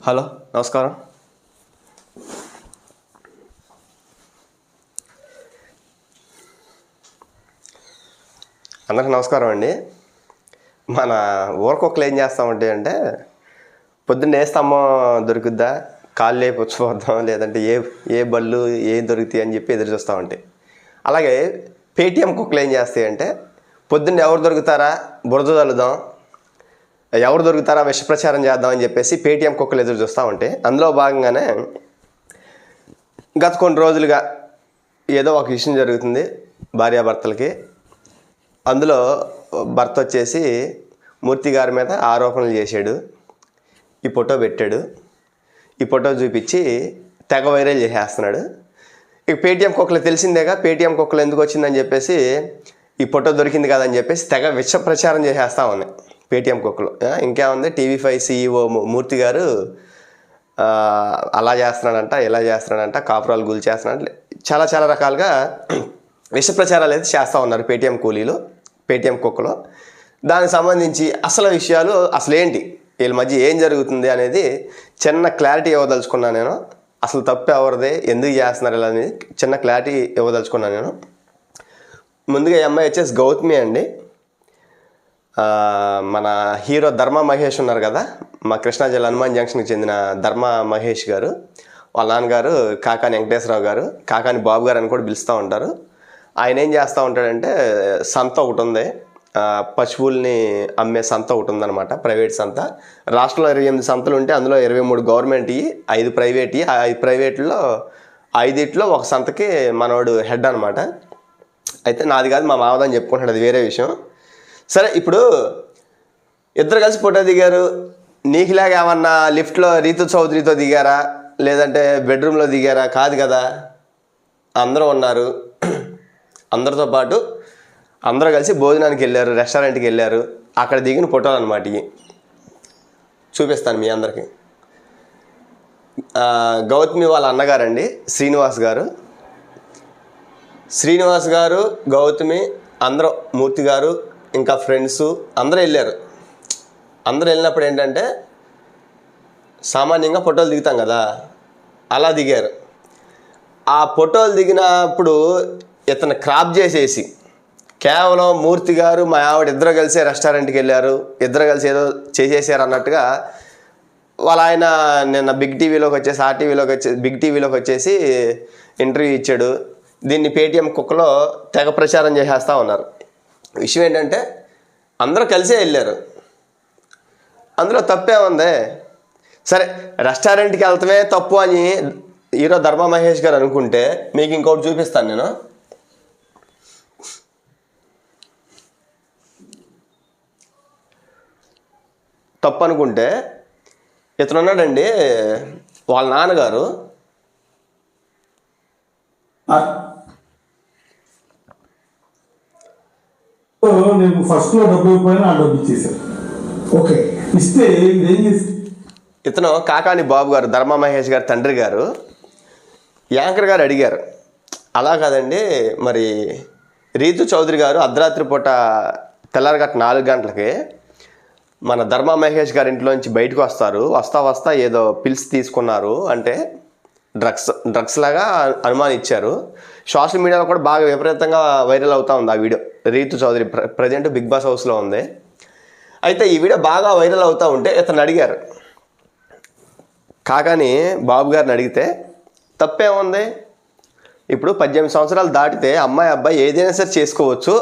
Hello, నమస్కారం. అందరికి నమస్కారం అండి. మన ఊరకొక్కలు ఏం చేస్తామంటే పొద్దున్న ఏ స్తంభం దొరుకుద్దా, కాళ్ళు లేపి వచ్చిపోద్దాం, లేదంటే ఏ బళ్ళు ఏం దొరుకుతాయి అని చెప్పి ఎదురు చూస్తూ ఉంటాయి. అలాగే పేటీఎం కుక్కలు ఏం చేస్తాయంటే పొద్దున్న ఎవరు దొరుకుతారా బురద చల్లుదాం, ఎవరు దొరుకుతారా విష ప్రచారం చేద్దామని చెప్పేసి పేటీఎం కుక్కలు ఎదురు చూస్తూ ఉంటాయి. అందులో భాగంగానే గత కొన్ని రోజులుగా ఏదో ఒక విషయం జరుగుతుంది భార్యాభర్తలకి. అందులో భర్త వచ్చేసి మూర్తి గారి మీద ఆరోపణలు చేశాడు. ఈ ఫోటో పెట్టాడు. ఈ ఫోటో చూపించి తెగ వైరల్ చేసేస్తున్నాడు. ఇక పేటీఎం కుక్కలు తెలిసిందేగా, పేటీఎం కుక్కలు ఎందుకు వచ్చిందని చెప్పేసి ఈ ఫోటో దొరికింది కదని చెప్పేసి తెగ విష ప్రచారం చేసేస్తూ ఉన్నాయి పేటీఎం కుక్కలు. ఇంకేముంది, టీవీ5 CEO మూర్తి గారు అలా చేస్తున్నాడంట, ఇలా చేస్తున్నాడంట, కాపురాలు గుల్ చేస్తున్నాడంట, చాలా రకాలుగా విష ప్రచారాలు అయితే చేస్తూ ఉన్నారు పేటీఎం కూలీలు, పేటీఎం కుక్కలు. దానికి సంబంధించి అసలు విషయాలు అసలు ఏంటి, వీళ్ళ మధ్య ఏం జరుగుతుంది అనేది చిన్న క్లారిటీ ఇవ్వదలుచుకున్నాను నేను. అసలు తప్పు ఎవరిదే, ఎందుకు చేస్తున్నారు ఇలా అనేది చిన్న క్లారిటీ ఇవ్వదలుచుకున్నాను నేను. ముందుగా ఈ అమ్మాయి వచ్చేసి గౌతమి అండి. మన హీరో ధర్మ మహేష్ ఉన్నారు కదా, మా కృష్ణా జిల్లా హనుమాన్ జంక్షన్కి చెందిన ధర్మ మహేష్ గారు, వాళ్ళ నాన్నగారు కాకాని వెంకటేశ్వరరావు గారు, కాకాని బాబు గారు అని కూడా పిలుస్తూ ఉంటారు. ఆయన ఏం చేస్తూ ఉంటాడంటే, సంత ఒకటి ఉంది, పశువుల్ని అమ్మే సంత ఒకటి ఉందన్నమాట, ప్రైవేట్ సంత. రాష్ట్రంలో 28 సంతలు ఉంటే అందులో 23 గవర్నమెంట్వి, 5 ప్రైవేట్వి. ఆ 5 ప్రైవేట్లో 5 ఒక సంతకి మనోడు హెడ్ అనమాట. అయితే నాది కాదు మా మావదని చెప్పుకుంటాడు, అది వేరే విషయం. సరే, ఇప్పుడు ఇద్దరు కలిసి ఫోటో దిగారు. నీకులాగా ఏమన్నా లిఫ్ట్లో రీతు చౌదరితో దిగారా, లేదంటే బెడ్రూమ్లో దిగారా? కాదు కదా, అందరూ ఉన్నారు. అందరితో పాటు అందరూ కలిసి భోజనానికి వెళ్ళారు, రెస్టారెంట్కి వెళ్ళారు. అక్కడ దిగిన ఫోటోలు అనమాట ఇవి. చూపిస్తాను మీ అందరికీ. గౌతమి వాళ్ళ అన్నగారండి, శ్రీనివాస్ గారు, గౌతమి, అందరూ, మూర్తి గారు, ఇంకా ఫ్రెండ్స్ అందరూ వెళ్ళారు. అందరూ వెళ్ళినప్పుడు ఏంటంటే సామాన్యంగా ఫోటోలు దిగుతాం కదా, అలా దిగారు. ఆ ఫోటోలు దిగినప్పుడు ఇతను క్రాప్ చేసేసి కేవలం మూర్తి గారు మా ఆవిడ ఇద్దరు కలిసి రెస్టారెంట్కి వెళ్ళారు, ఇద్దరు కలిసి ఏదో చేసేసారు అన్నట్టుగా వాళ్ళ ఆయన నిన్న బిగ్ టీవీలోకి వచ్చేసి ఇంటర్వ్యూ ఇచ్చాడు. దీన్ని పేటీఎం కుక్కలో తెగ ప్రచారం చేసేస్తూ ఉన్నారు. విషయం ఏంటంటే అందరూ కలిసే వెళ్ళారు, అందులో తప్పే ఉంది. సరే, రెస్టారెంట్కి వెళ్తామే తప్పు అని హీరో ధర్మ మహేష్ గారు అనుకుంటే మీకు ఇంకోటి చూపిస్తాను నేను. తప్పు అనుకుంటే ఇతను ఉన్నాడండి, వాళ్ళ నాన్నగారు. నేను ఫస్ట్లో డబ్బు ఇవ్వకపోయినా ఆ డబ్బు ఇచ్చేసాను. ఓకే, ఇస్తే ఏం చేసి ఇతను కాకాని బాబు గారు, ధర్మ మహేష్ గారు తండ్రి గారు. యాంకర్ గారు అడిగారు, అలా కాదండి మరి రీతు చౌదరి గారు అర్ధరాత్రి పూట తెల్లారగట్ట 4 గంటలకి మన ధర్మ మహేష్ గారి ఇంట్లోంచి బయటకు వస్తా ఏదో పిల్స్ తీసుకున్నారు అంటే డ్రగ్స్ లాగా అనుమానించారు. సోషల్ మీడియాలో కూడా బాగా విపరీతంగా వైరల్ అవుతూ ఉంది ఆ video. Ritu Chowdary present Bigg Boss హౌస్లో ఉంది. అయితే ఈ వీడియో బాగా వైరల్ అవుతూ ఉంటే ఇతను అడిగారు, కాకాని బాబు గారిని అడిగితే తప్పేముంది, ఇప్పుడు 18 సంవత్సరాలు దాటితే అమ్మాయి అబ్బాయి ఏదైనా సరే చేసుకోవచ్చు,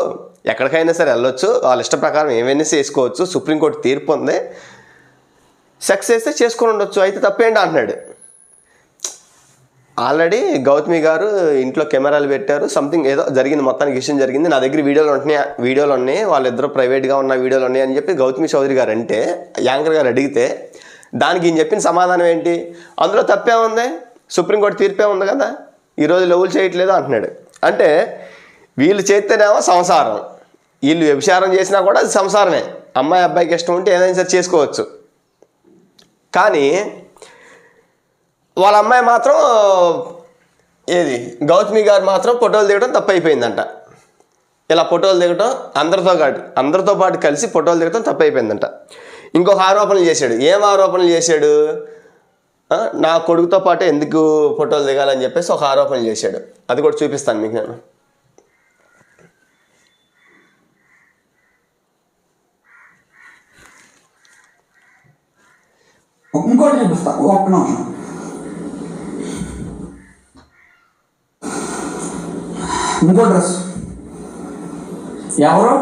ఎక్కడికైనా సరే వెళ్ళొచ్చు, వాళ్ళ ఇష్ట ప్రకారం ఏమైనా చేసుకోవచ్చు, సుప్రీంకోర్టు తీర్పు ఉంది, సెక్స్ చేస్తే చేసుకొని ఉండొచ్చు, అయితే తప్పేంటి అంటున్నాడు. ఆల్రెడీ గౌతమి గారు ఇంట్లో కెమెరాలు పెట్టారు, సంథింగ్ ఏదో జరిగింది, మొత్తానికి విషయం జరిగింది. నా దగ్గర వీడియోలు ఉన్నాయి, వాళ్ళిద్దరూ ప్రైవేట్గా ఉన్న వీడియోలు ఉన్నాయి అని చెప్పి గౌతమి చౌదరి గారు అంటే, యాంకర్ గారు అడిగితే దానికి ఈయన చెప్పిన సమాధానం ఏంటి, అందులో తప్పే ఉంది, సుప్రీంకోర్టు తీర్పే ఉంది కదా, ఈరోజు లవ్వులు చేయట్లేదు అంటున్నాడు. అంటే వీళ్ళు చేస్తేనేమో సంసారం, వీళ్ళు వ్యభిచారం చేసినా కూడా అది సంసారమే, అమ్మాయి అబ్బాయికి ఇష్టం ఉంటే ఏదైనా సరే చేసుకోవచ్చు. కానీ వాళ్ళ అమ్మాయి మాత్రం గౌతమి గారు మాత్రం ఫోటోలు దిగడం తప్పు అయిపోయిందంట. ఇలా ఫోటోలు దిగటం అందరితో పాటు కలిసి ఫోటోలు దిగటం తప్పు అయిపోయిందంట. ఇంకొక ఆరోపణలు చేశాడు. ఏం ఆరోపణలు చేశాడు, నా కొడుకుతో పాటు ఎందుకు ఫోటోలు దిగాలని చెప్పేసి ఒక ఆరోపణ చేశాడు. అది కూడా చూపిస్తాను మీకు నేను. ఇంకోటి చూపిస్తా, ఒక్క నిమిషం. ఇంకో డ్రెస్ ఎవరు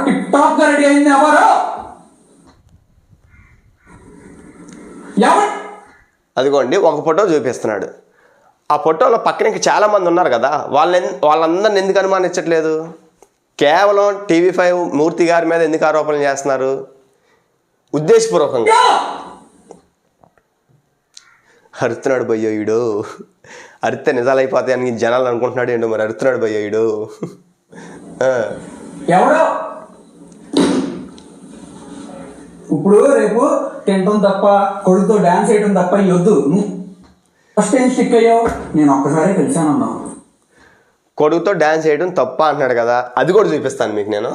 టిప్ టాప్ గా రెడీ అయింది? ఎవరు? అదిగోండి ఒక ఫోటో చూపిస్తున్నాడు. ఆ ఫోటోలో పక్కన ఇంకా చాలామంది ఉన్నారు కదా, వాళ్ళందరిని ఎందుకు అనుమానించట్లేదు? కేవలం TV5 మూర్తి గారి మీద ఎందుకు ఆరోపణలు చేస్తున్నారు? ఉద్దేశపూర్వకంగా అరుతున్నాడు భయ్యో ఈడు, అరిస్తే నిజాలు అయిపోతాయని జనాలు అనుకుంటున్నాడు ఏంటో, మరి అరుతున్నాడు భయ్యో ఈడు. ఎవడో ఇప్పుడు రేపు తినటం తప్ప, కొడుకుతో డాన్స్ చేయడం తప్ప వద్దు. ఫస్ట్ ఏం స్టిక్ అయ్యావు? నేను ఒక్కసారి కలిసానన్నా. కొడుకుతో డాన్స్ చేయడం తప్ప అంటున్నాడు కదా, అది కూడా చూపిస్తాను మీకు నేను.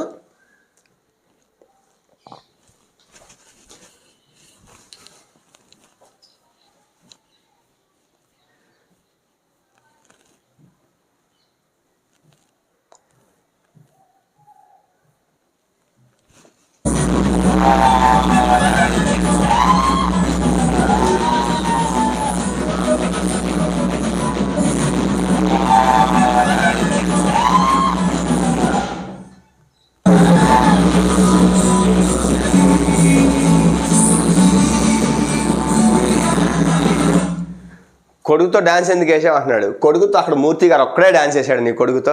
కొడుకుతో డాన్స్ ఎందుకు వేసావు అంటున్నాడు. కొడుకుతో అక్కడ మూర్తి గారు ఒక్కడే డాన్స్ వేసాడు నీ కొడుకుతో.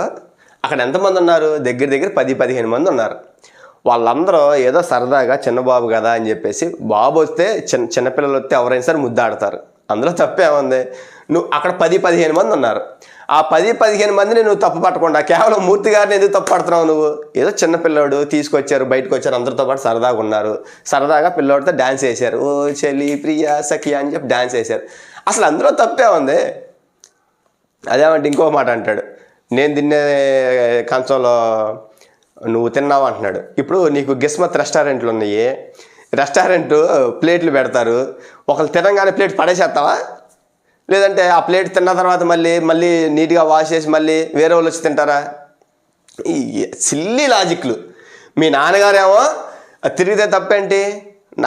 అక్కడ ఎంతమంది ఉన్నారు? దగ్గర 10-15 మంది ఉన్నారు. వాళ్ళందరూ ఏదో సరదాగా చిన్నబాబు కదా అని చెప్పేసి, బాబు వస్తే చిన్నపిల్లలు వస్తే ఎవరైనా సరే ముద్దాడతారు, అందులో తప్పేముంది? నువ్వు అక్కడ 10-15 మంది ఉన్నారు. ఆ 10-15 మందిని నువ్వు తప్పు పట్టకుండా కేవలం మూర్తి గారిని ఎందుకు తప్పు పడుతున్నావు? నువ్వు ఏదో చిన్నపిల్లోడు తీసుకొచ్చారు, బయటకు వచ్చారు, అందరితో పాటు సరదాగా ఉన్నారు, సరదాగా పిల్లోడితో డాన్స్ వేశారు, ఓ చెల్లి ప్రియా సఖియా అని చెప్పి డాన్స్ వేశారు. అసలు అందులో తప్పే ఉంది? అదేమంటే ఇంకో మాట అంటాడు, నేను తినే కంచంలో నువ్వు తిన్నావు అంటున్నాడు. ఇప్పుడు నీకు గిస్మత్ రెస్టారెంట్లు ఉన్నాయి, రెస్టారెంట్ ప్లేట్లు పెడతారు, ఒకళ్ళు తినగానే ప్లేట్ పడేసేస్తావా? లేదంటే ఆ ప్లేట్ తిన్న తర్వాత మళ్ళీ నీట్గా వాష్ చేసి మళ్ళీ వేరే వాళ్ళు వచ్చి తింటారా? ఈ సిల్లీ లాజిక్లు. మీ నాన్నగారేమో తిరిగితే తప్పేంటి,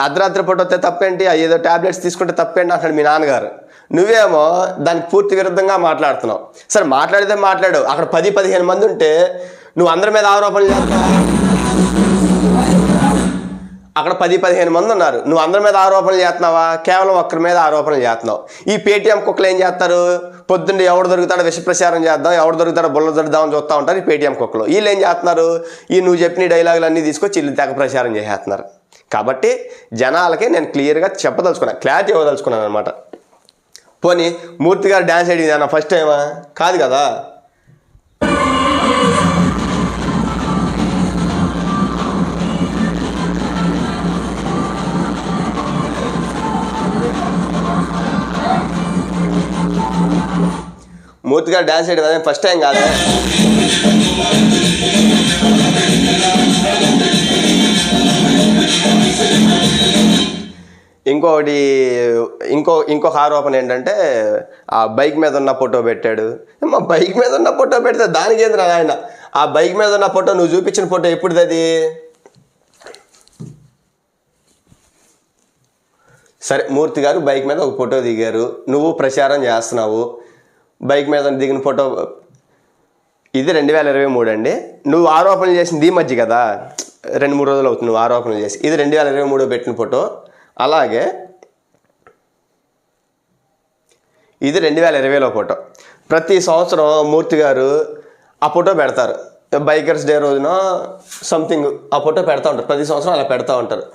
అర్ధరాత్రి పూట వస్తే తప్పేంటి, ఏదో ట్యాబ్లెట్స్ తీసుకుంటే తప్పేంటి అంటాడు మీ నాన్నగారు. నువ్వేమో దానికి పూర్తి విరుద్ధంగా మాట్లాడుతున్నావు. సరే మాట్లాడితే మాట్లాడు, అక్కడ 10-15 మంది ఉంటే నువ్వు అందరి మీద ఆరోపణలు చేస్తావు. అక్కడ 10-15 మంది ఉన్నారు, నువ్వు అందరి మీద ఆరోపణలు చేస్తున్నావా? కేవలం ఒక్కరి మీద ఆరోపణలు చేస్తున్నావు. ఈ పేటీఎం కుక్కలు ఏం చేస్తారు? పొద్దున్నే ఎవడు దొరుకుతాడో విష ప్రచారం చేద్దాం, ఎవడు దొరుకుతాడో బుల్ల దొరుకుదామని చూస్తూ ఉంటారు ఈ పేటీఎం కుక్కలు. వీళ్ళు ఏం చేస్తున్నారు? ఈ నువ్వు చెప్పిన డైలాగులు అన్నీ తీసుకొచ్చి వీళ్ళు తెగ ప్రచారం చేసేస్తున్నారు. కాబట్టి జనాలకి నేను క్లియర్గా చెప్పదలుచుకున్నాను, క్లారిటీ ఇవ్వదలుచుకున్నాను అనమాట. పోనీ మూర్తి గారు డ్యాన్స్ అడిగింది అన్న ఫస్ట్ టైమా? కాదు కదా. మూర్తి గారు డ్యాన్స్ చేయడం అదే ఫస్ట్ టైం కాదు. ఇంకొక ఆరోపణ ఏంటంటే ఆ బైక్ మీద ఉన్న ఫోటో పెట్టాడు. మా బైక్ మీద ఉన్న ఫోటో పెడితే దానికి ఏంద్రా ఆయన? ఆ బైక్ మీద ఉన్న ఫోటో నువ్వు చూపించిన ఫోటో ఎప్పుడుది అది? సరే మూర్తి గారు బైక్ మీద ఒక ఫోటో దిగారు, నువ్వు ప్రచారం చేస్తున్నావు. బైక్ మీద దిగిన ఫోటో ఇది 2023 అండి. నువ్వు ఆరోపణలు చేసింది ఈ మధ్య కదా, 2-3 రోజులు అవుతుంది నువ్వు ఆరోపణలు చేసి. ఇది 2023 పెట్టిన ఫోటో. అలాగే ఇది 2020లో ఫోటో. ప్రతి సంవత్సరం మూర్తి గారు ఆ ఫోటో పెడతారు, బైకర్స్ డే రోజున సంథింగ్ ఆ ఫోటో పెడతా ఉంటారు. ప్రతి సంవత్సరం అలా పెడతా ఉంటారు.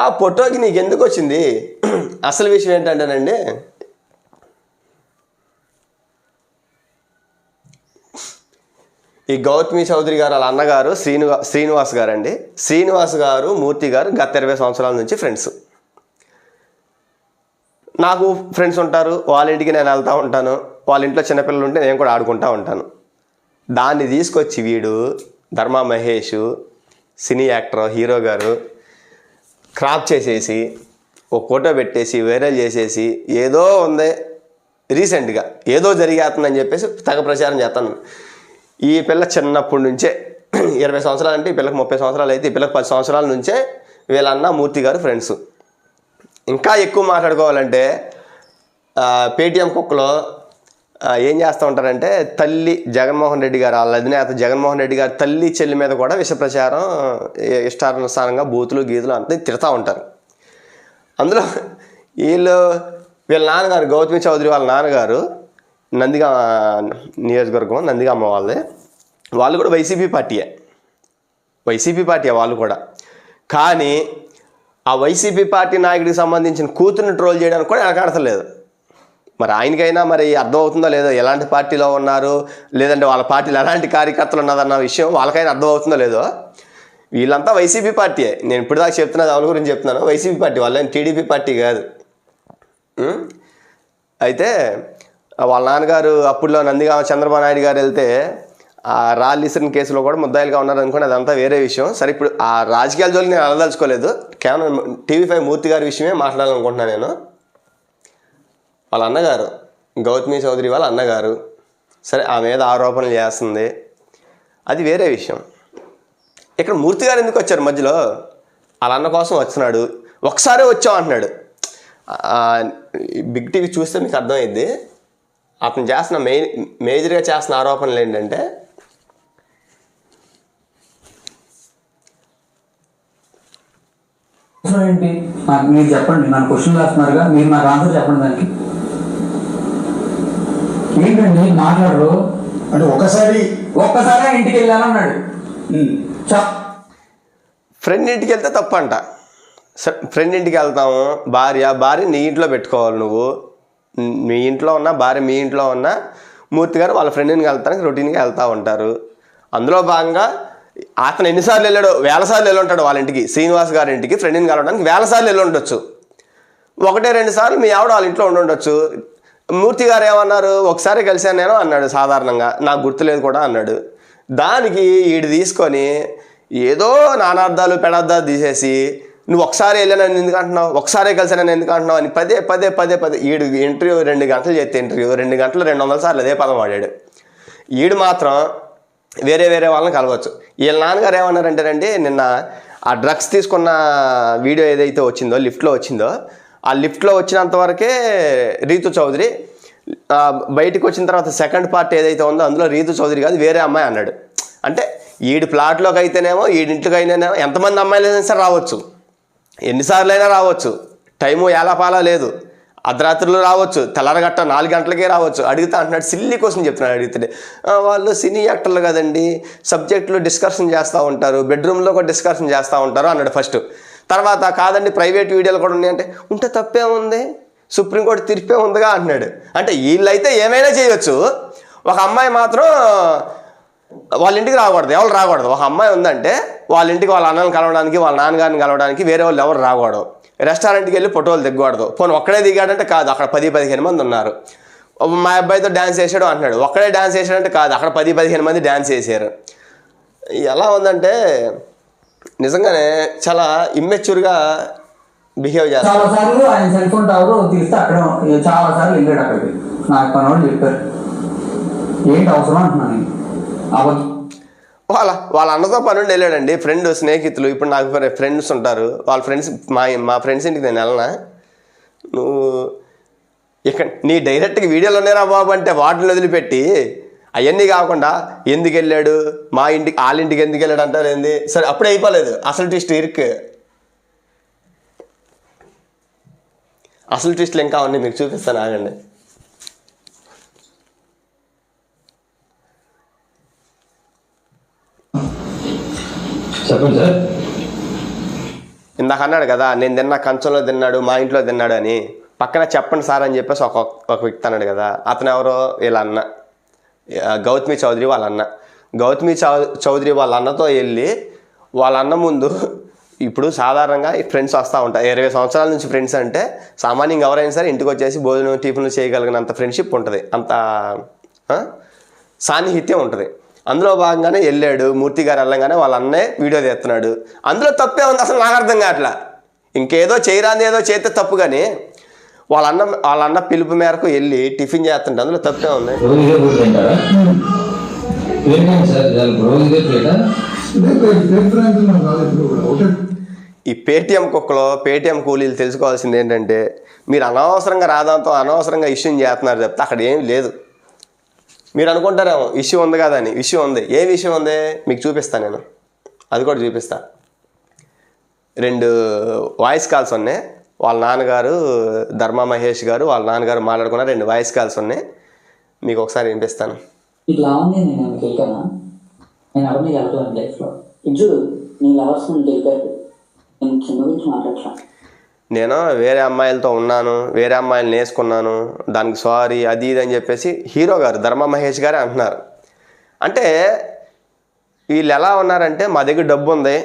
ఆ ఫోటోకి నీకు ఎందుకు వచ్చింది? అసలు విషయం ఏంటంటేనండి, ఈ గౌతమి చౌదరి గారు వాళ్ళ అన్నగారు శ్రీనివాస్ గారు అండి. శ్రీనివాస్ గారు మూర్తి గారు గత 20 సంవత్సరాల నుంచి ఫ్రెండ్స్. నాకు ఫ్రెండ్స్ ఉంటారు, వాళ్ళ ఇంటికి నేను వెళ్తూ ఉంటాను, వాళ్ళ ఇంట్లో చిన్నపిల్లలు ఉంటే నేను కూడా ఆడుకుంటూ ఉంటాను. దాన్ని తీసుకొచ్చి వీడు ధర్మా మహేష్ సినీ యాక్టర్ హీరో గారు క్రాప్ చేసేసి ఒక ఫోటో పెట్టేసి వైరల్ చేసేసి ఏదో ఉంది రీసెంట్గా ఏదో జరిగేస్తుందని చెప్పేసి తెగ ప్రచారం చేస్తాను. ఈ పిల్ల చిన్నప్పటి నుంచే 20 సంవత్సరాలు అంటే ఈ పిల్లకి 30 సంవత్సరాలు అయితే ఈ పిల్లకి 10 సంవత్సరాల నుంచే వీళ్ళన్న మూర్తి గారు ఫ్రెండ్స్. ఇంకా ఎక్కువ మాట్లాడుకోవాలంటే పేటీఎం కుక్కలో ఏం చేస్తూ ఉంటారంటే తల్లి జగన్మోహన్ రెడ్డి గారు వాళ్ళ అధినేత జగన్మోహన్ రెడ్డి గారు తల్లి చెల్లి మీద కూడా విష ప్రచారం ఇష్టానుసారంగా బూతులు గీతులు అంతా తిడతా ఉంటారు. అందులో వీళ్ళ నాన్నగారు గౌతమి చౌదరి వాళ్ళ నాన్నగారు నందిగామ నియోజకవర్గం నందిగామ వాళ్ళు కూడా వైసీపీ పార్టీయే వాళ్ళు కూడా. కానీ ఆ వైసీపీ పార్టీ నాయకుడికి సంబంధించిన కూతుర్ని ట్రోల్ చేయడానికి కూడా వెనకాడతలేదు. మరి ఆయనకైనా మరి అర్థమవుతుందో లేదో ఎలాంటి పార్టీలో ఉన్నారు, లేదంటే వాళ్ళ పార్టీలో ఎలాంటి కార్యకర్తలు ఉన్నదన్న విషయం వాళ్ళకైనా అర్థమవుతుందో లేదో. వీళ్ళంతా వైసీపీ పార్టీయే. నేను ఇప్పుడు దాకా చెప్తున్నది వాళ్ళ గురించి చెప్తున్నాను. వైసీపీ పార్టీ వాళ్ళని టీడీపీ పార్టీ కాదు. అయితే వాళ్ళ నాన్నగారు అప్పుడులో నందిగామ చంద్రబాబు నాయుడు గారు వెళ్తే ఆ రాళ్ళు ఇసిన కేసులో కూడా ముద్దాయిలుగా ఉన్నారు అనుకోండి, అదంతా వేరే విషయం. సరే, ఇప్పుడు ఆ రాజకీయాల జోలికి నేను అలదలుచుకోలేదు. కేవలం TV5 మూర్తి గారి విషయమే మాట్లాడాలనుకుంటున్నాను నేను. వాళ్ళ అన్నగారు గౌతమి చౌదరి వాళ్ళ అన్నగారు సరే ఆ మీద ఆరోపణలు చేస్తుంది, అది వేరే విషయం. ఇక్కడ మూర్తి గారు ఎందుకు వచ్చారు మధ్యలో? వాళ్ళ అన్న కోసం వచ్చినాడు. ఒకసారే వచ్చావు అంటున్నాడు. బిగ్ టీవీ చూస్తే మీకు అర్థమైద్ది. అతను చేస్తున్న మేజర్గా చేస్తున్న ఆరోపణలు ఏంటంటే ఏంటి మీరు చెప్పండి. నన్ను క్వశ్చన్ వేస్తున్నారుగా, మీరు నాకు ఆన్సర్ చెప్పండి దానికి. ఏంటండి మాట్లాడరు అంటే ఒక్కసారి ఇంటికి వెళ్ళానన్నాడు. ఫ్రెండ్ ఇంటికి వెళ్తే తప్పంట. ఫ్రెండ్ ఇంటికి వెళ్తాము, భార్య నీ ఇంట్లో పెట్టుకోవాలి. నువ్వు మీ ఇంట్లో ఉన్నా భార్య మీ ఇంట్లో ఉన్నా మూర్తి గారు వాళ్ళ ఫ్రెండ్ని వెళ్తానికి రొటీన్గా వెళ్తూ ఉంటారు. అందులో భాగంగా అతను ఎన్నిసార్లు వెళ్ళాడో, వేల సార్లు వెళ్ళి ఉంటాడు వాళ్ళ ఇంటికి. శ్రీనివాస్ గారి ఇంటికి ఫ్రెండ్ని కలవడానికి వేల సార్లు వెళ్ళి ఉండొచ్చు. 1-2 సార్లు మీ ఆవిడ వాళ్ళ ఇంట్లో ఉండొచ్చు. మూర్తి గారు ఏమన్నారు, ఒకసారి కలిశాను నేను అన్నాడు. సాధారణంగా నాకు గుర్తులేదు కూడా అన్నాడు. దానికి వీడు తీసుకొని ఏదో నానార్థాలు పెడార్థాలు తీసేసి నువ్వు ఒకసారి వెళ్ళానని ఎందుకు అంటున్నావు, ఒకసారి కలిసానని ఎందుకు అంటున్నావు అని పదే వీడు ఇంటర్వ్యూ 2 గంటలు చేస్తే ఇంటర్వ్యూ 2 గంటలు 200 సార్లు అదే పదం వాడాడు. వీడు మాత్రం వేరే వాళ్ళని కలవచ్చు. వీళ్ళ నాన్నగారు ఏమన్నారంటేనండి, నిన్న ఆ డ్రగ్స్ తీసుకున్న వీడియో ఏదైతే వచ్చిందో లిఫ్ట్లో వచ్చిందో, ఆ లిఫ్ట్లో వచ్చినంత వరకే రీతు చౌదరి, బయటకు వచ్చిన తర్వాత సెకండ్ పార్ట్ ఏదైతే ఉందో అందులో రీతు చౌదరి కాదు వేరే అమ్మాయి అన్నాడు. అంటే ఈడి ప్లాట్లోకి అయితేనేమో ఈడింటికి అయితేనేమో ఎంతమంది అమ్మాయిలు అయినా సరే రావచ్చు, ఎన్నిసార్లు అయినా రావచ్చు, టైము ఏలాపాలా లేదు. అర్ధరాత్రులు రావచ్చు, తెల్లారగట్ట 4 గంటలకే రావచ్చు. అడుగుతా అంటున్నాడు, సిల్లీ కోసం చెప్తున్నాడు. అడిగితే వాళ్ళు సినీ యాక్టర్లు కదండి, సబ్జెక్టులు డిస్కషన్ చేస్తూ ఉంటారు, బెడ్రూమ్లో కూడా డిస్కషన్ చేస్తూ ఉంటారు అన్నాడు ఫస్ట్. తర్వాత కాదండి ప్రైవేట్ వీడియోలు కూడా ఉన్నాయంటే, ఉంటే తప్పే ఉంది, సుప్రీంకోర్టు తీర్పే ఉందిగా అంటున్నాడు. అంటే వీళ్ళైతే ఏమైనా చేయొచ్చు, ఒక అమ్మాయి మాత్రం వాళ్ళ ఇంటికి రాకూడదు, ఎవరు రాకూడదు. ఒక అమ్మాయి ఉందంటే వాళ్ళ ఇంటికి వాళ్ళ అన్నని కలవడానికి వాళ్ళ నాన్నగారిని కలవడానికి వేరే వాళ్ళు ఎవరు రాకూడదు. రెస్టారెంట్కి వెళ్ళి ఫోటోలు దిగకూడదు. పోనీ ఒక్కడే దిగాడంటే కాదు, అక్కడ 10-15 మంది ఉన్నారు. మా అబ్బాయితో డ్యాన్స్ చేసాడు అంటున్నాడు, ఒక్కడే డ్యాన్స్ చేసాడంటే కాదు, అక్కడ 10-15 మంది డ్యాన్స్ చేశారు. ఎలా ఉందంటే నిజంగానే చాలా ఇమ్మెచ్యూర్గా బిహేవ్ చేస్తారు. చాలా సార్లు ఆయన సెల్ ఫోన్ టవర్ తీస్తే అక్కడ చాలా సార్లు వెళ్ళాడు. అక్కడికి నాకు పనోళ్ళు చెప్పారు. ఏంటి అవసరం అంటున్నాను. వాళ్ళ అన్నతో పనుండి వెళ్ళాడండి. ఫ్రెండ్ స్నేహితులు, ఇప్పుడు నాకు ఫ్రెండ్స్ ఉంటారు, వాళ్ళ ఫ్రెండ్స్ మా ఫ్రెండ్స్ ఇంటికి నేను వెళ్ళనా, నువ్వు ఇక్కడ నీ డైరెక్ట్గా వీడియోలు ఉన్నారా బాబు అంటే వాటిని వదిలిపెట్టి అవన్నీ కాకుండా ఎందుకు వెళ్ళాడు, మా ఇంటికి వాళ్ళ ఇంటికి ఎందుకు వెళ్ళాడు అంటారు ఏంది. సరే అప్పుడే అయిపోలేదు, అసలు ట్విస్ట్లు ఇంకా ఉన్నాయి, మీకు చూపిస్తాను ఆగండి. చెప్పండి సార్. ఇందాక అన్నాడు కదా, నేను తిన్నా కంచంలో తిన్నాడు, మా ఇంట్లో తిన్నాడు అని. పక్కన చెప్పండి సార్ అని చెప్పేసి ఒక వ్యక్తి అన్నాడు కదా, అతను ఎవరో వీళ్ళ అన్న, గౌతమి చౌదరి వాళ్ళ అన్న. గౌతమి చౌదరి వాళ్ళ అన్నతో వెళ్ళి వాళ్ళ అన్న ముందు, ఇప్పుడు సాధారణంగా ఫ్రెండ్స్ వస్తూ ఉంటారు, 20 సంవత్సరాల నుంచి ఫ్రెండ్స్ అంటే సామాన్యంగా ఎవరైనా సరే ఇంటికి వచ్చేసి భోజనం టిఫిన్లు చేయగలిగినంత ఫ్రెండ్షిప్ ఉంటుంది, అంత సాన్నిహిత్యం ఉంటుంది. అందులో భాగంగానే వెళ్ళాడు. మూర్తి గారు వెళ్ళంగానే వాళ్ళ అన్నే వీడియో తీస్తున్నాడు. అందులో తప్పే ఉంది, అసలు నాకు అర్థం కావట్లా. ఇంకేదో చేయరాంది ఏదో చేస్తే తప్పు, కానీ వాళ్ళ అన్న పిలుపు మేరకు వెళ్ళి టిఫిన్ చేస్తుంటే అందులో తప్పే ఉంది. ఈ పేటీఎం కుక్కలో పేటీఎం కూలీలు తెలుసుకోవాల్సింది ఏంటంటే, మీరు అనవసరంగా రాదాంతో అనవసరంగా ఇష్యూ చేస్తున్నారు చెప్తే అక్కడ ఏం లేదు. మీరు అనుకుంటారేమో ఇష్యూ ఉంది కదా అని. ఇష్యూ ఉంది. ఏం ఇష్యూ ఉంది మీకు చూపిస్తాను నేను, అది కూడా చూపిస్తా. 2 వాయిస్ కాల్స్ ఉన్నాయి. వాళ్ళ నాన్నగారు ధర్మా మహేష్ గారు వాళ్ళ నాన్నగారు మాట్లాడుకున్న 2 వాయిస్ కాల్స్ ఉన్నాయి. మీకు ఒకసారి వినిపిస్తాను. ఇట్లా ఉంది, నేను గెలికానా? నేను ఎవరిని గెలకలేను లైఫ్లో. ఇజ్జుడు నీ లవర్స్ నుండి గెలిపారు, నేను కింద గురించి మాట్లాడతా. నేను వేరే అమ్మాయిలతో ఉన్నాను, వేరే అమ్మాయిలు వేసుకున్నాను, దానికి సారీ అది ఇది అని చెప్పేసి హీరో గారు ధర్మా మహేష్ గారే అంటున్నారు. అంటే వీళ్ళు ఎలా ఉన్నారంటే, మా దగ్గర డబ్బు ఉంది,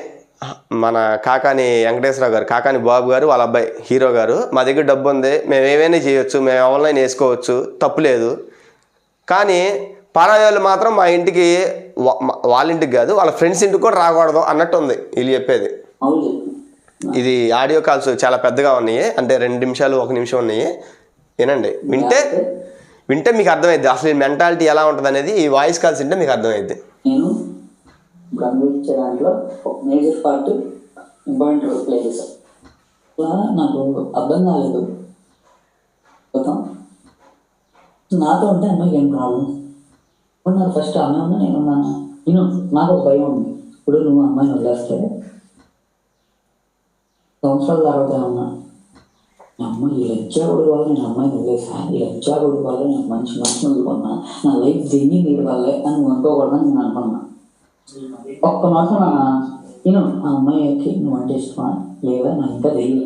మన కాకాని వెంకటేశ్వరరావు గారు, కాకాని బాబు గారు వాళ్ళ అబ్బాయి హీరో గారు, మా దగ్గర డబ్బు ఉంది, మేము ఏమైనా చేయొచ్చు, మేము ఆన్లైన్ వేసుకోవచ్చు, తప్పు లేదు. కానీ పరాయాలు మాత్రం మా ఇంటికి, వాళ్ళ ఇంటికి కాదు వాళ్ళ ఫ్రెండ్స్ ఇంటికి కూడా రాకూడదు అన్నట్టు ఉంది వీళ్ళు చెప్పేది. ఇది ఆడియో కాల్స్ చాలా పెద్దగా ఉన్నాయి, అంటే 2 నిమిషాలు 1 నిమిషం ఉన్నాయి. వినండి, వింటే మీకు అర్థమైద్ది అసలు ఈ మెంటాలిటీ ఎలా ఉంటుంది అనేది. ఈ వాయిస్ కాల్స్ వింటే మీకు అర్థమైద్ది. నేను అనుభవించే దాంట్లో ఒక major part important role play చేశాను. అలా నాకు అర్థం కాలేదు. నాతో ఉంటే అమ్మాయికి ఏం ప్రాబ్లం ఉన్నారు. ఫస్ట్ అమ్మాయి ఉన్నా నేను ఉన్నాను. నాకు ఒక భయం ఉంది. ఇప్పుడు నువ్వు అమ్మాయిని వదిలేస్తే సంవత్సరాల తర్వాత ఉన్నా అమ్మాయి ఈ లజ్జాగుడి వల్ల నేను అమ్మాయిని వదిలేసా, ఈ లజ్జాగుడి వల్ల నేను మంచి మనిషిని వదులుకున్నా, నా లైఫ్ దిగి నీడి వల్లే అని నువ్వు అనుకోకూడదని నేను అనుకున్నా. ఒక్క మాట నేను ఆ అమ్మాయికి నువ్వు అంటే ఇష్టమా లేదా నాకు ఇంకా తెలియదు,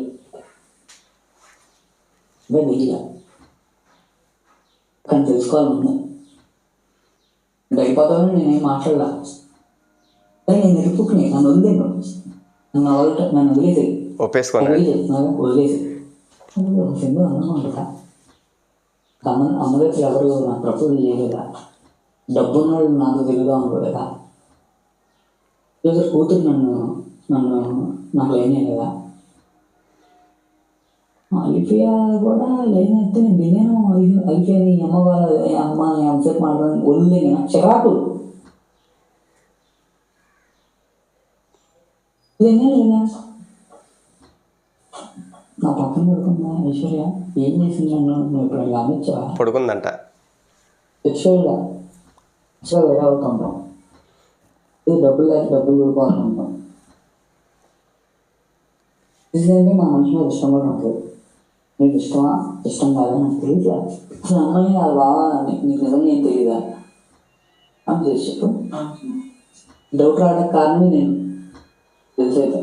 కానీ తెలుసుకోవాలన్నా అయిపోతామని నేనేం మాట్లాడలా. కానీ నేను నిలుపుకుని నన్ను వదిలేదు, నన్ను వదిలేసేది వదిలేసి సింధు అన్నం ఉంటుందా, అమ్మ దగ్గర ఎవరు నాకు ప్రపోజల్ చేయలేదా, డబ్బున్నాడు నాకు తెలుగుదా అనుకోలేదా, కూతురు నాకు లైన్ అయ్యేదా, అలిఫియా కూడా లైన్ అయితే నేను దిగాను. అలిఫియాని అమ్మ ఎంతసేపు మాట్లాడాలని వదిలేను, నాకు చిరాకు లేదా. నా పక్కన పడుకుందా ఐశ్వర్య, ఏం చేసింది నువ్వు ఇప్పుడు గమనించావా? పడుకుందంట. సెక్చువల్గా వేరే అవుతుంటాం, ఇది డబ్బులు లేక డబ్బులు చూడుకోవాలనుకుంటాం. నిజంగా మా మనిషి మీద ఇష్టం కూడా ఉంటుంది. నీకు ఇష్టమా ఇష్టం కాదా నాకు తెలియదు. అసలు అమ్మాయి అది బాగా నీకు నిజంగా ఏం తెలియదా అని చేసి చెప్పు. డౌట్ రావడానికి కారణమే నేను తెలిసైతే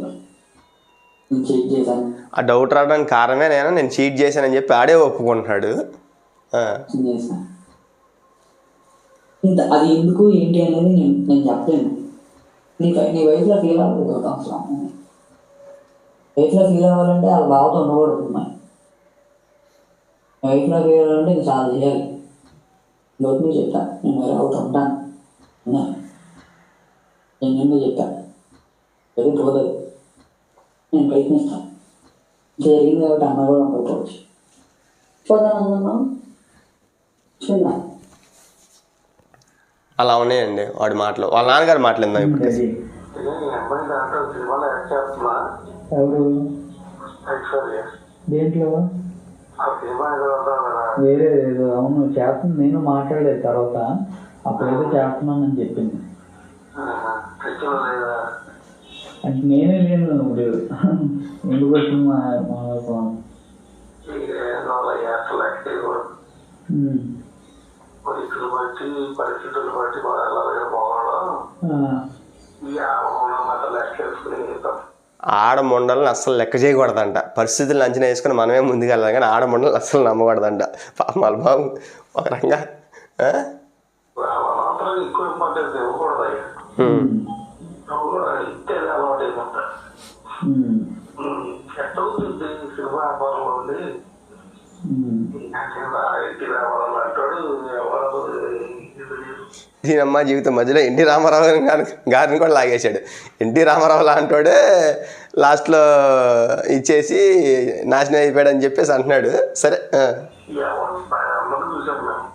నేను చీట్ చేశాను. ఆ డౌట్ రావడానికి కారణమే నేను చీట్ చేశానని చెప్పి ఆడే ఒప్పుకుంటున్నాడు. చేశాను అది ఎందుకు ఏంటి అనేది నేను చెప్పలేను. నీ వయసులో ఫీల్ అవ్వలేదు అసలు. వయసులో ఫీల్ అవ్వాలంటే వాళ్ళ బావతో ఉండకూడదు. వయసులో ఫీల్ అవ్వాలంటే నేను చాలా చేయాలి. లోటు మీద చెప్తా, నేను వేరే అవుతూ ఉంటాను, నేను నిన్ను చెప్పా, అది పోలేదు, నేను ప్రయత్నిస్తాను. జరిగింది కాబట్టి అమ్మాయి కూడా ఉండకపోవచ్చు. పోతాను చూద్దాం. అలా ఉన్నాయండి వాడి మాటలు. వాళ్ళ నాన్నగారు మాట్లాడిందాం ఇప్పుడు. ఎవరు దేంట్లో వేరే ఏదో అవును చేస్తుంది. నేను మాట్లాడలేదు తర్వాత, అప్పుడేదో చేస్తున్నానని చెప్పింది. అంటే నేనే లేను ఇప్పుడు ఎందుకు వచ్చింది మాట్లాడుకోవాలి. పరిస్థితులు బట్టి బాగుండడం ఆడమొండలను అస్సలు లెక్క చేయకూడదంట. పరిస్థితులను అంచనా వేసుకుని మనమే ముందుకు వెళ్ళాలి, కానీ ఆడమొండలను అస్సలు నమ్మకూడదంట. వాళ్ళ బాబు ఒక రంగా ఎక్కువ ఇంపార్టెన్స్ ఇవ్వకూడదు. అలవాటు అయిపోతా ఎట్టవుతుంది సినిమా వ్యాపారంలో ఉంది. దీనమ్మ జీవితం మధ్యలో ఎన్టీ రామారావు గారిని కూడా లాగేశాడు. ఎన్టీ రామారావు లాంటోడే లాస్ట్లో ఇచ్చేసి నాశనం అయిపోయాడు అని చెప్పేసి అంటున్నాడు. సరే అందరూ చూసాం మేము.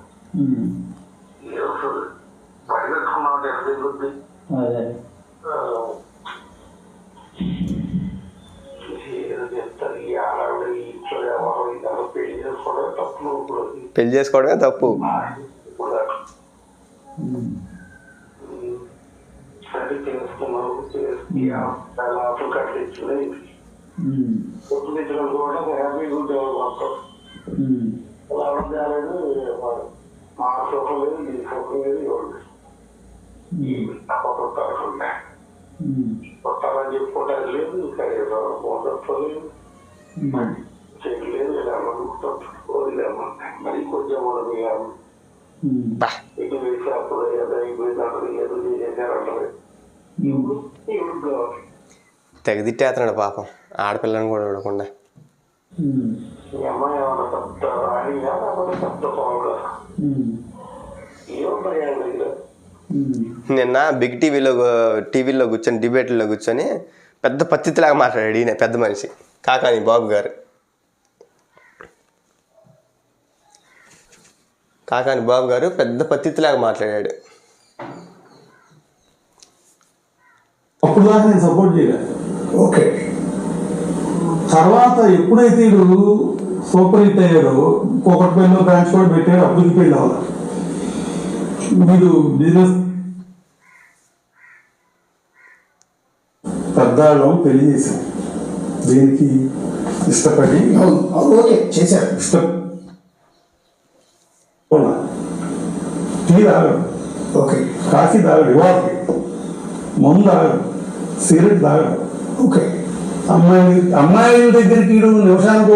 ఏమవుతుంది పని కట్టుకున్నామంటే ఎంత ఎదుగుద్ది. అదే చెప్తారు ఈ ఆడవిడ ఇంట్లో ఎవరు ఇద్దరు పెళ్లి చేసుకోవడం తప్పు. ఇప్పుడు పెళ్లి చేసుకోవడమే తప్పు. ఇప్పుడు సరే చేసుకున్నావు చేసి అప్పుడు కట్టించుకుని పొట్టు తెచ్చిన కూడా హ్యాపీగా ఉండేవాళ్ళు మొత్తం. అలా ఉండలేదు మా సుఖం లేదు ఈ సుఖం లేదు ఇవ్వండి కొట్టాలనుకుంటా కొట్టాలని చెప్పుకోవడానికి లేదు. ఉండలేదు చేయలేదు వదిలేమ్మా మరి కొంచెం వదిలేము ఇటు వేసి అప్పుడు ఏదో అయిపోయిందంటారు ఏదో చేసేసారంటారు. తెగదిట్టేస్తున్నాడు పాపం ఆడపిల్లని కూడా చూడకుండా. ఈ అమ్మాయి ఏమన్నా పెద్ద రాణిగా లేకపోతే పెద్ద పావుగా ఏముంటాయి ఆయన దగ్గర. నిన్న బిగ్ టీవీలో కూర్చొని డిబేట్లో కూర్చొని పెద్ద పత్తిలాగా మాట్లాడాడు ఈయన పెద్ద మనిషి కాకాని బాబు గారు. కాకాని బాబు గారు పెద్ద పత్తిలాగా మాట్లాడాడు. అప్పుడు దాకా నేను సపోర్ట్ చేయలేదు. ఓకే, తర్వాత ఎప్పుడైతే వీడు సూపర్ హిట్ అయ్యాడో ఇంకొకటి పైన బ్రాంచ్ కూడా పెట్టాడు. అప్పుడు పెళ్ళి అవ్వాలి. వీడు బిజినెస్ పెద్దాళ్ళం పెళ్లి చేశాం. దేనికి ఇష్టపడి ఓకే చేశారు. ఇష్టం టీ తాగడు, ఓకే, కాఫీ తాగడు, ఇవాళకి మందు తాగడు, సిగరెట్ తాగడు. ఓకే, అమ్మాయిల దగ్గరికి వీడు నిమిషానికి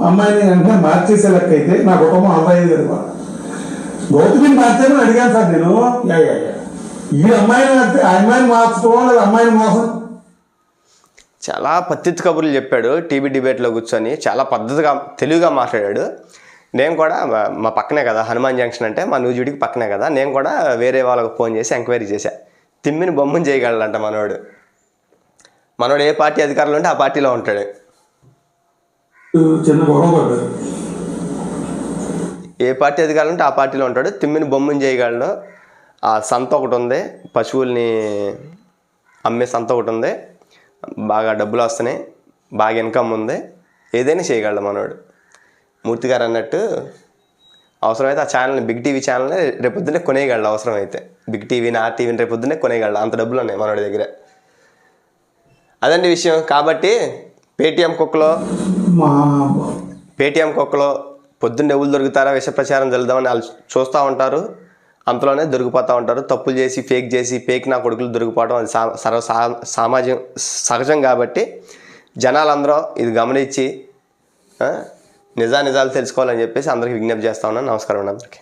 అమ్మాయిని వెంటనే మార్చేసే లెక్క అయితే నా కుటుంబం అమ్మాయి కదా. గౌతమిని మార్చామని అడిగాను సార్ నేను. ఈ అమ్మాయిని మార్చే ఆ అమ్మాయిని మార్చడం లేదా అమ్మాయిని మోసం. చాలా పత్తిత్ కబుర్లు చెప్పాడు టీవీ డిబేట్లో కూర్చొని. చాలా పద్ధతిగా తెలుగుగా మాట్లాడాడు. నేను కూడా మా పక్కనే కదా హనుమాన్ జంక్షన్ అంటే మా నూజిడికి పక్కనే కదా. నేను కూడా వేరే వాళ్ళకి ఫోన్ చేసి ఎంక్వైరీ చేశా. తిమ్మిని బొమ్మని చేయగలడంట మనోడు. ఏ పార్టీ అధికారంలో ఉంటే ఆ పార్టీలో ఉంటాడు. చిన్న గొడవ పడ్డారు. ఏ పార్టీ అధికారంలో ఉంటే ఆ పార్టీలో ఉంటాడు. తిమ్మిని బొమ్మని చేయగలడు. ఆ సంత ఒకటి ఉంది, పశువుల్ని అమ్మే సంత ఒకటి ఉంది, బాగా డబ్బులు వస్తున్నాయి, బాగా ఇన్కమ్ ఉంది, ఏదైనా చేయగలడు మనోడు. మూర్తి గారు అన్నట్టు అవసరమైతే ఆ ఛానల్ని బిగ్ టీవీ ఛానల్ని రేపొద్దునే కొనేయగలడు. అవసరమైతే బిగ్ టీవీని టీవీని రేపొద్దునే కొనేయగలడు. అంత డబ్బులు ఉన్నాయి మనోడి దగ్గర. అదండి విషయం. కాబట్టి పేటీఎం కుక్కలో పొద్దున్న ఎవరు దొరుకుతారా విష ప్రచారం జల్లుదామని వాళ్ళు చూస్తూ ఉంటారు. అంతలోనే దొరికిపోతూ ఉంటారు. తప్పులు చేసి ఫేక్ నా కొడుకులు దొరికిపోవడం అది సహజం. కాబట్టి జనాలందరూ ఇది గమనించి నిజాలు తెలుసుకోవాలని చెప్పేసి అందరికీ విజ్ఞప్తి చేస్తా ఉన్నాను. నమస్కారం అండి అందరికీ.